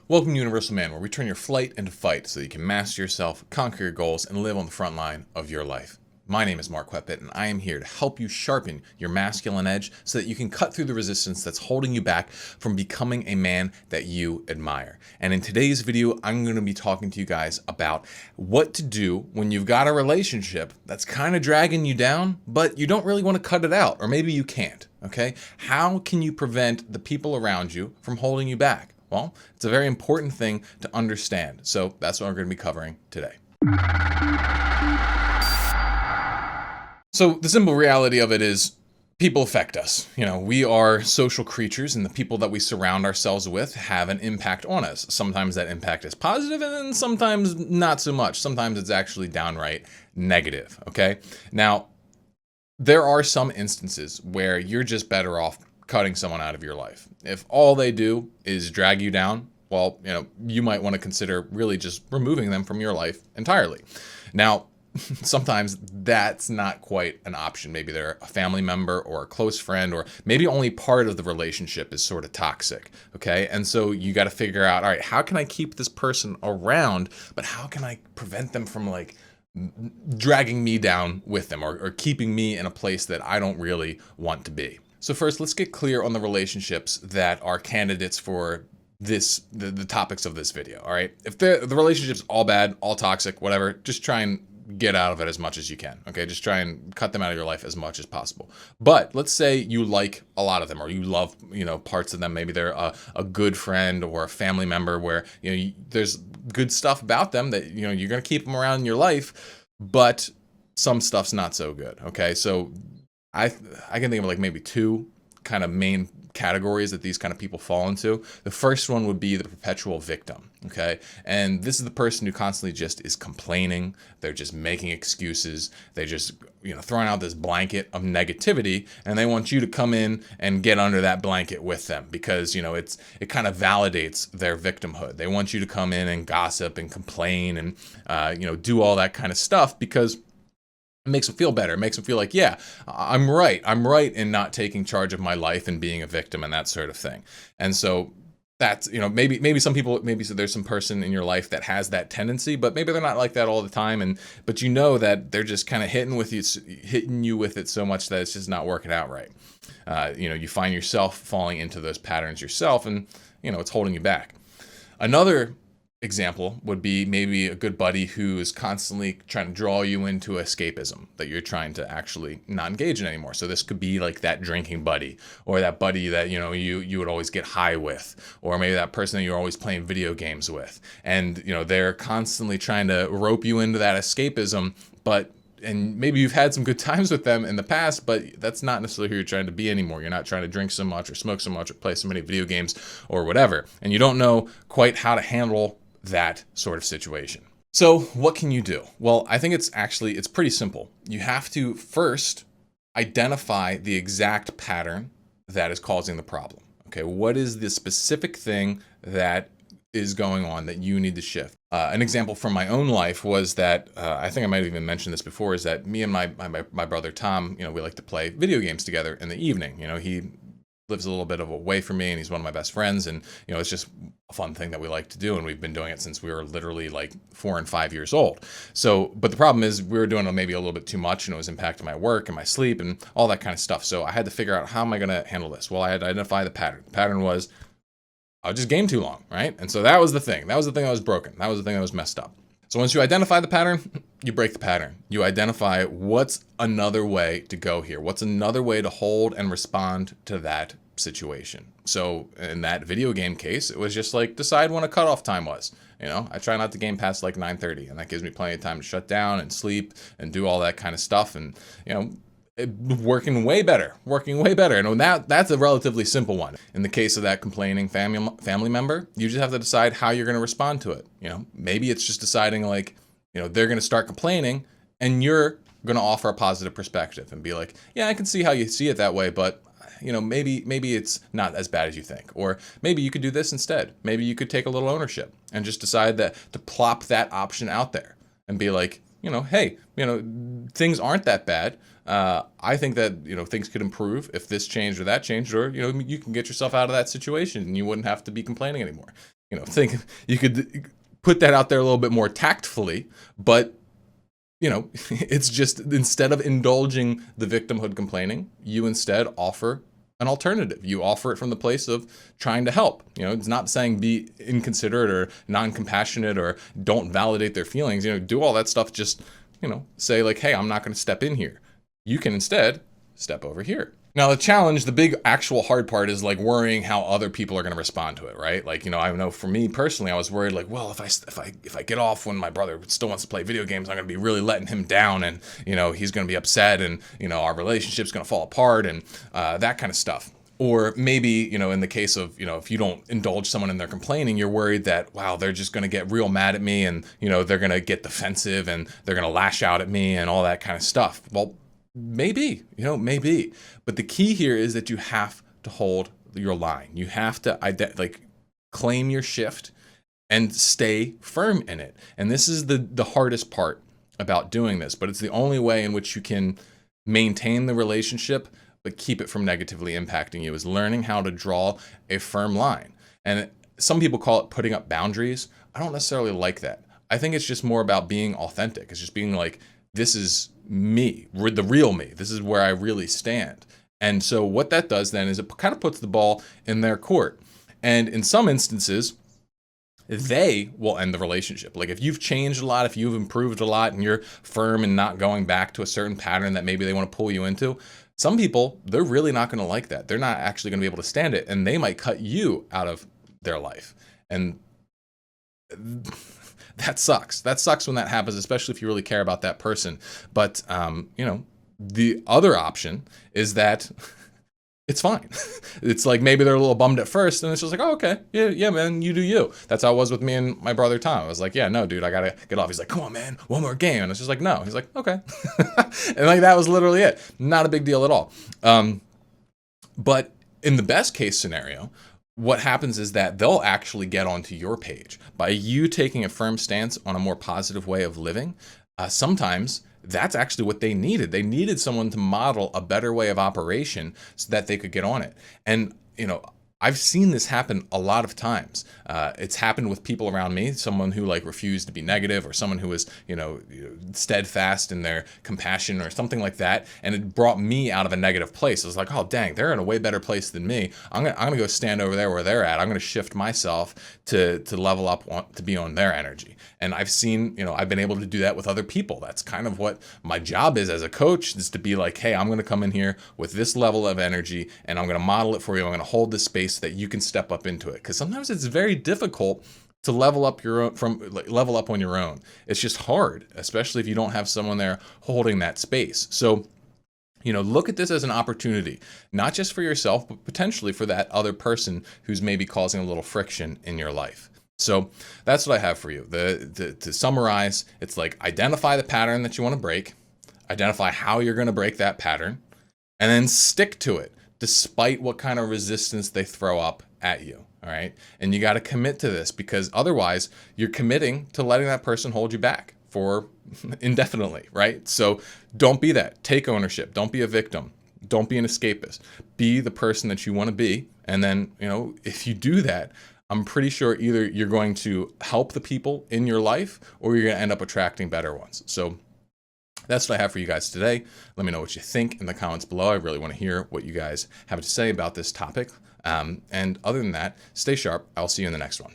Welcome to Universal Man, where we turn your flight into fight so that you can master yourself, conquer your goals, and live on the front line of your life. My name is Mark Whetpit, and I am here to help you sharpen your masculine edge so that you can cut through the resistance that's holding you back from becoming a man that you admire. And in today's video, I'm going to be talking to you guys about what to do when you've got a relationship that's kind of dragging you down, but you don't really want to cut it out, or maybe you can't, okay? How can you prevent the people around you from holding you back? Well, it's a very important thing to understand. So that's what we're going to be covering today. So the simple reality of it is people affect us. We are social creatures, and the people that we surround ourselves with have an impact on us. Sometimes that impact is positive, and then sometimes not so much. Sometimes it's actually downright negative, okay? Now, there are some instances where you're just better off cutting someone out of your life. If all they do is drag you down, well, you might want to consider really just removing them from your life entirely. Now, sometimes that's not quite an option. Maybe they're a family member or a close friend, or maybe only part of the relationship is sort of toxic, okay? And so you got to figure out, all right, how can I keep this person around, but how can I prevent them from dragging me down with them, or keeping me in a place that I don't really want to be? So first, let's get clear on the relationships that are candidates for the topics of this video, all right? If the relationship's all bad, all toxic, whatever, just try and get out of it as much as you can, okay? Just try and cut them out of your life as much as possible. But let's say you like a lot of them, or you love, parts of them. Maybe they're a good friend or a family member where, there's good stuff about them that, you're going to keep them around in your life, but some stuff's not so good, okay? So I can think of maybe two kind of main categories that these kind of people fall into. The first one would be the perpetual victim, okay? And this is the person who constantly just is complaining. They're just making excuses. They just, throwing out this blanket of negativity, and they want you to come in and get under that blanket with them because, it kind of validates their victimhood. They want you to come in and gossip and complain and, do all that kind of stuff because it makes them feel better. It makes them feel like, yeah, I'm right. I'm right in not taking charge of my life and being a victim and that sort of thing. And so that's, maybe some people, so there's some person in your life that has that tendency, but maybe they're not like that all the time. But that they're just kind of hitting you with it so much that it's just not working out right. You find yourself falling into those patterns yourself, and, it's holding you back. Another example would be maybe a good buddy who is constantly trying to draw you into escapism that you're trying to actually not engage in anymore. So this could be like that drinking buddy, or that buddy that you would always get high with, or maybe that person that you're always playing video games with, and they're constantly trying to rope you into that escapism, and maybe you've had some good times with them in the past, but that's not necessarily who you're trying to be anymore. You're not trying to drink so much or smoke so much or play so many video games or whatever, and you don't know quite how to handle that sort of situation. So what can you do? Well, I think it's pretty simple. You have to first identify the exact pattern that is causing the problem. Okay, what is the specific thing that is going on that you need to shift? An example from my own life was that, I think I might have even mentioned this before, is that me and my brother Tom, we like to play video games together in the evening. He lives a little bit of away from me, and he's one of my best friends, and it's just a fun thing that we like to do, and we've been doing it since we were literally 4 and 5 years old. So, but the problem is we were doing it maybe a little bit too much, and it was impacting my work and my sleep and all that kind of stuff. So I had to figure out, how am I going to handle this? Well, I had to identify the pattern. The pattern was I would just game too long, right? And so that was the thing. That was the thing that was broken. That was the thing that was messed up. So once you identify the pattern, you break the pattern. You identify what's another way to go here. What's another way to hold and respond to that situation. So in that video game case, it was just decide when a cutoff time was. I try not to game past 9:30, and that gives me plenty of time to shut down and sleep and do all that kind of stuff. And, working way better. And that's a relatively simple one. In the case of that complaining family member, you just have to decide how you're going to respond to it. Maybe it's just deciding they're going to start complaining, and you're going to offer a positive perspective and be like, yeah, I can see how you see it that way, but maybe it's not as bad as you think. Or maybe you could do this instead. Maybe you could take a little ownership and just decide to plop that option out there and be like, hey, things aren't that bad. I think that, things could improve if this changed or that changed, or, you can get yourself out of that situation and you wouldn't have to be complaining anymore. think you could put that out there a little bit more tactfully, but it's just, instead of indulging the victimhood complaining, you instead offer an alternative. You offer it from the place of trying to help. It's not saying be inconsiderate or non-compassionate or don't validate their feelings. Do all that stuff. Just, say like, hey, I'm not going to step in here. You can instead step over here. Now, the challenge, the big actual hard part is like worrying how other people are going to respond to it, right? Like, I know for me personally, I was worried like, well, if I get off when my brother still wants to play video games, I'm going to be really letting him down, and he's going to be upset, and our relationship's going to fall apart, and that kind of stuff. Or maybe, in the case of, if you don't indulge someone in their complaining, you're worried that, wow, they're just going to get real mad at me, and, they're going to get defensive, and they're going to lash out at me and all that kind of stuff. Well, maybe, maybe. But the key here is that you have to hold your line. You have to claim your shift and stay firm in it. And this is the hardest part about doing this, but it's the only way in which you can maintain the relationship but keep it from negatively impacting you, is learning how to draw a firm line. And some people call it putting up boundaries. I don't necessarily like that. I think it's just more about being authentic. It's just being like, this is me, the real me. This is where I really stand. And so what that does then is it kind of puts the ball in their court. And in some instances, they will end the relationship. Like if you've changed a lot, if you've improved a lot, and you're firm and not going back to a certain pattern that maybe they want to pull you into, some people, they're really not going to like that. They're not actually going to be able to stand it, and they might cut you out of their life. And that sucks. That sucks when that happens, especially if you really care about that person. But, the other option is that it's fine. It's like maybe they're a little bummed at first, and it's just like, oh, okay, yeah, man, you do you. That's how it was with me and my brother Tom. I was like, yeah, no, dude, I gotta get off. He's like, come on, man, one more game. And it's just like, no. He's like, okay. And like that was literally it. Not a big deal at all. But in the best case scenario, what happens is that they'll actually get onto your page by you taking a firm stance on a more positive way of living. Sometimes that's actually what they needed. They needed someone to model a better way of operation so that they could get on it. And, I've seen this happen a lot of times. It's happened with people around me, someone who refused to be negative, or someone who was, steadfast in their compassion or something like that. And it brought me out of a negative place. I was like, oh, dang, they're in a way better place than me. I'm gonna go stand over there where they're at. I'm gonna shift myself to level up, to be on their energy. And I've seen, I've been able to do that with other people. That's kind of what my job is as a coach, is to be like, hey, I'm going to come in here with this level of energy, and I'm going to model it for you. I'm going to hold this space so that you can step up into it. Because sometimes it's very difficult to level up level up on your own. It's just hard, especially if you don't have someone there holding that space. So, look at this as an opportunity, not just for yourself, but potentially for that other person who's maybe causing a little friction in your life. So that's what I have for you. To summarize, it's like, identify the pattern that you want to break, identify how you're going to break that pattern, and then stick to it despite what kind of resistance they throw up at you. All right. And you got to commit to this, because otherwise you're committing to letting that person hold you back for indefinitely. Right. So don't be that. Take ownership. Don't be a victim. Don't be an escapist. Be the person that you want to be. And then, if you do that, I'm pretty sure either you're going to help the people in your life, or you're going to end up attracting better ones. So that's what I have for you guys today. Let me know what you think in the comments below. I really want to hear what you guys have to say about this topic. And other than that, stay sharp. I'll see you in the next one.